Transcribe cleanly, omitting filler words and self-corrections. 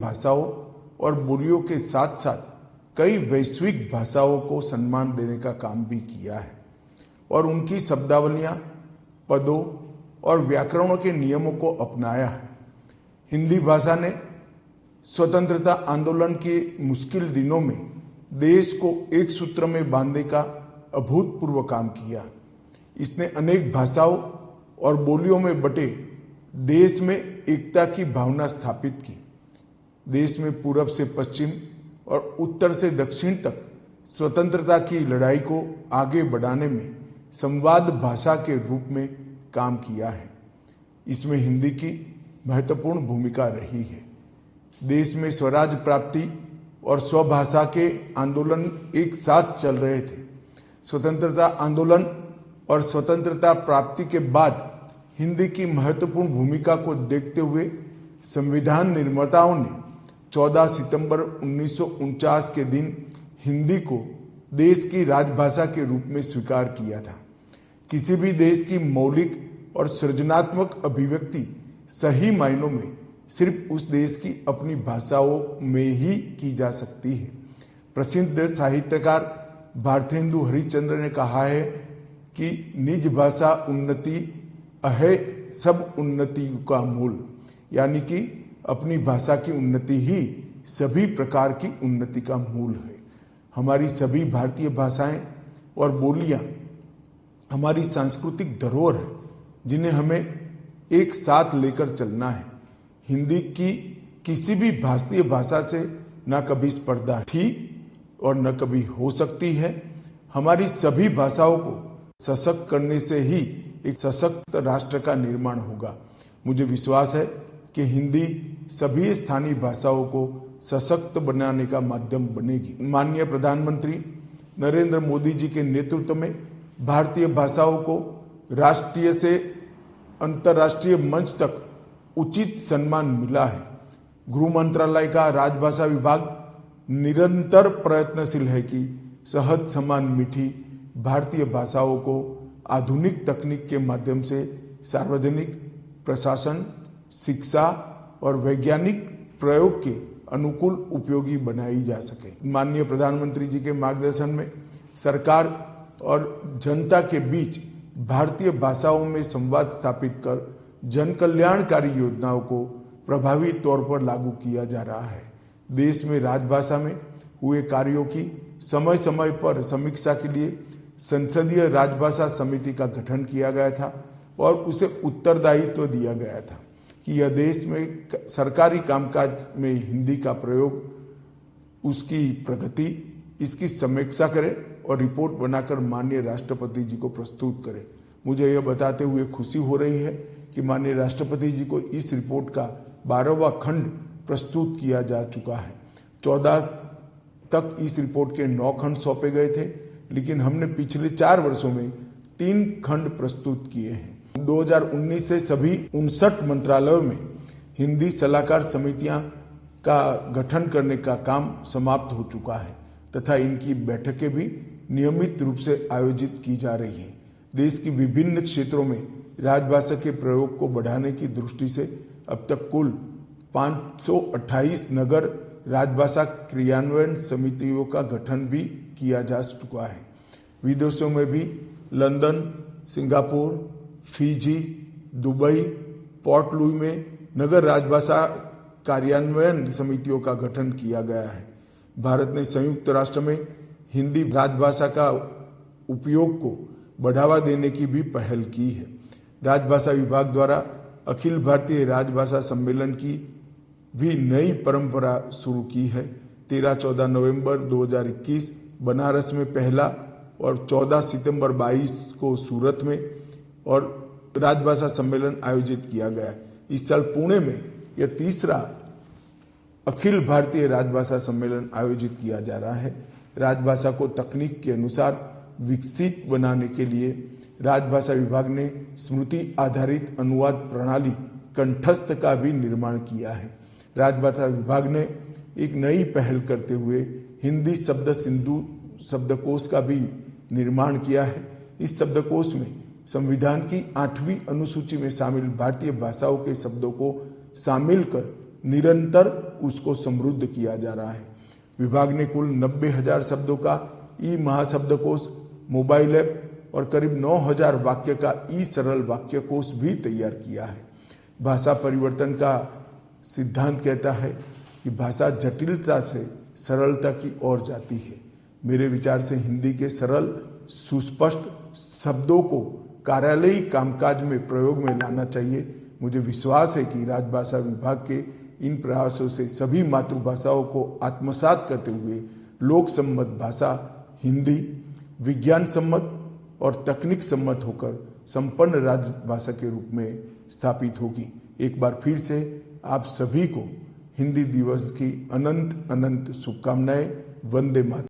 भाषाओं और बोलियों के साथ साथ कई वैश्विक भाषाओं को सम्मान देने का काम भी किया है और उनकी शब्दावलियां, पदों और व्याकरणों के नियमों को अपनाया है। हिंदी भाषा ने स्वतंत्रता आंदोलन के मुश्किल दिनों में देश को एक सूत्र में बांधने का अभूतपूर्व काम किया। इसने अनेक भाषाओं और बोलियों में बटे देश में एकता की भावना स्थापित की। देश में पूरब से पश्चिम और उत्तर से दक्षिण तक स्वतंत्रता की लड़ाई को आगे बढ़ाने में संवाद भाषा के रूप में काम किया है। इसमें हिंदी की महत्वपूर्ण भूमिका रही है। देश में स्वराज प्राप्ति और स्वभाषा के आंदोलन एक साथ चल रहे थे। स्वतंत्रता आंदोलन और स्वतंत्रता प्राप्ति के बाद हिंदी की महत्वपूर्ण भूमिका को देखते हुए संविधान निर्माताओं ने 14 सितंबर 1949 के दिन हिंदी को देश की राजभाषा के रूप में स्वीकार किया था। किसी भी देश की मौलिक और सृजनात्मक अभिव्यक्ति सही मायनों में सिर्फ उस देश की अपनी भाषाओं में ही की जा सकती है। प्रसिद्ध साहित्यकार भारतेंदु हरिश्चंद्र ने कहा है कि निज भाषा उन्नति अहे सब उन्नति का मूल, यानी कि अपनी भाषा की उन्नति ही सभी प्रकार की उन्नति का मूल है। हमारी सभी भारतीय भाषाएं और बोलियां हमारी सांस्कृतिक धरोहर है, जिन्हें हमें एक साथ लेकर चलना है। हिंदी की किसी भी भारतीय भाषा से न कभी स्पर्धा थी और न कभी हो सकती है। हमारी सभी भाषाओं को सशक्त करने से ही एक सशक्त राष्ट्र का निर्माण होगा। मुझे विश्वास है कि हिंदी सभी स्थानीय भाषाओं को सशक्त बनाने का माध्यम बनेगी। माननीय प्रधानमंत्री नरेंद्र मोदी जी के नेतृत्व में भारतीय भाषाओं को राष्ट्रीय से अंतर्राष्ट्रीय मंच तक उचित सम्मान मिला है। गृह मंत्रालय का राजभाषा विभाग निरंतर प्रयत्नशील है कि सहज समान मीठी भारतीय भाषाओं को आधुनिक तकनीक के माध्यम से सार्वजनिक प्रशासन, शिक्षा और वैज्ञानिक प्रयोग के अनुकूल उपयोगी बनाई जा सके। माननीय प्रधानमंत्री जी के मार्गदर्शन में सरकार और जनता के बीच भारतीय भाषाओं में संवाद स्थापित कर जन कल्याणकारी योजनाओं को प्रभावी तौर पर लागू किया जा रहा है। देश में राजभाषा में हुए कार्यों की समय समय पर समीक्षा के लिए संसदीय राजभाषा समिति का गठन किया गया था और उसे उत्तरदायित्व दिया गया था कि यह देश में सरकारी कामकाज में हिंदी का प्रयोग, उसकी प्रगति, इसकी समीक्षा करे और रिपोर्ट बनाकर माननीय राष्ट्रपति जी को प्रस्तुत करे। मुझे यह बताते हुए खुशी हो रही है कि माननीय राष्ट्रपति जी को इस रिपोर्ट का 12वां खंड प्रस्तुत किया जा चुका है। 14 तक इस रिपोर्ट के 9 खंड सौंपे गए थे, लेकिन हमने पिछले 4 वर्षों में 3 खंड प्रस्तुत किए हैं। 2019 से सभी 59 मंत्रालयों में हिंदी सलाहकार समितियां का गठन करने का काम समाप्त हो चुका है तथा इनकी बैठकें भी नियमित रूप से आयोजित की जा रही हैं। देश की विभिन्न क्षेत्रों में राजभाषा के प्रयोग को बढ़ाने की दृष्टि से अब तक कुल 528 नगर राजभाषा क्रियान्वयन समितियों का गठन भी किया जा चुका है। विदेशों में भी London, Singapore, Fiji, Dubai, port Louis में नगर राजभाषा कार्यान्वयन समितियों का गठन किया गया है। भारत ने संयुक्त राष्ट्र में हिंदी राजभाषा का उपयोग को बढ़ावा देने की भी पहल की है। राजभाषा विभाग द्वारा अखिल भारतीय राजभाषा सम्मेलन की भी नई परंपरा शुरू की है। 13-14 नवंबर 2021 बनारस में पहला और 14 सितंबर 22 को सूरत में और राजभाषा सम्मेलन आयोजित किया गया। इस साल पुणे में यह तीसरा अखिल भारतीय राजभाषा सम्मेलन आयोजित किया जा रहा है। राजभाषा को तकनीक के अनुसार विकसित बनाने के लिए राजभाषा विभाग ने स्मृति आधारित अनुवाद प्रणाली कंठस्थ का भी निर्माण किया है। राजभाषा विभाग ने एक नई पहल करते हुए हिंदी शब्द सिंधु शब्दकोश का भी निर्माण किया है। इस शब्दकोश में संविधान की 8वीं अनुसूची में शामिल भारतीय भाषाओं के शब्दों को शामिल कर निरंतर उसको समृद्ध किया जा रहा है। विभाग ने कुल 90,000 शब्दों का ई महाशब्दकोश, मोबाइल ऐप और करीब 9,000 वाक्य का ई सरल वाक्यकोश भी तैयार किया है। भाषा परिवर्तन का सिद्धांत कहता है कि भाषा जटिलता से सरलता की ओर जाती है। मेरे विचार से हिंदी के सरल सुस्पष्ट शब्दों को कार्यालयी कामकाज में प्रयोग में लाना चाहिए। मुझे विश्वास है कि राजभाषा विभाग के इन प्रयासों से सभी मातृभाषाओं को आत्मसात करते हुए लोक सम्मत भाषा हिंदी विज्ञान सम्मत और तकनीक सम्मत होकर संपन्न राजभाषा के रूप में स्थापित होगी। एक बार फिर से आप सभी को हिंदी दिवस की अनंत अनंत शुभकामनाएं। वंदे मातरम।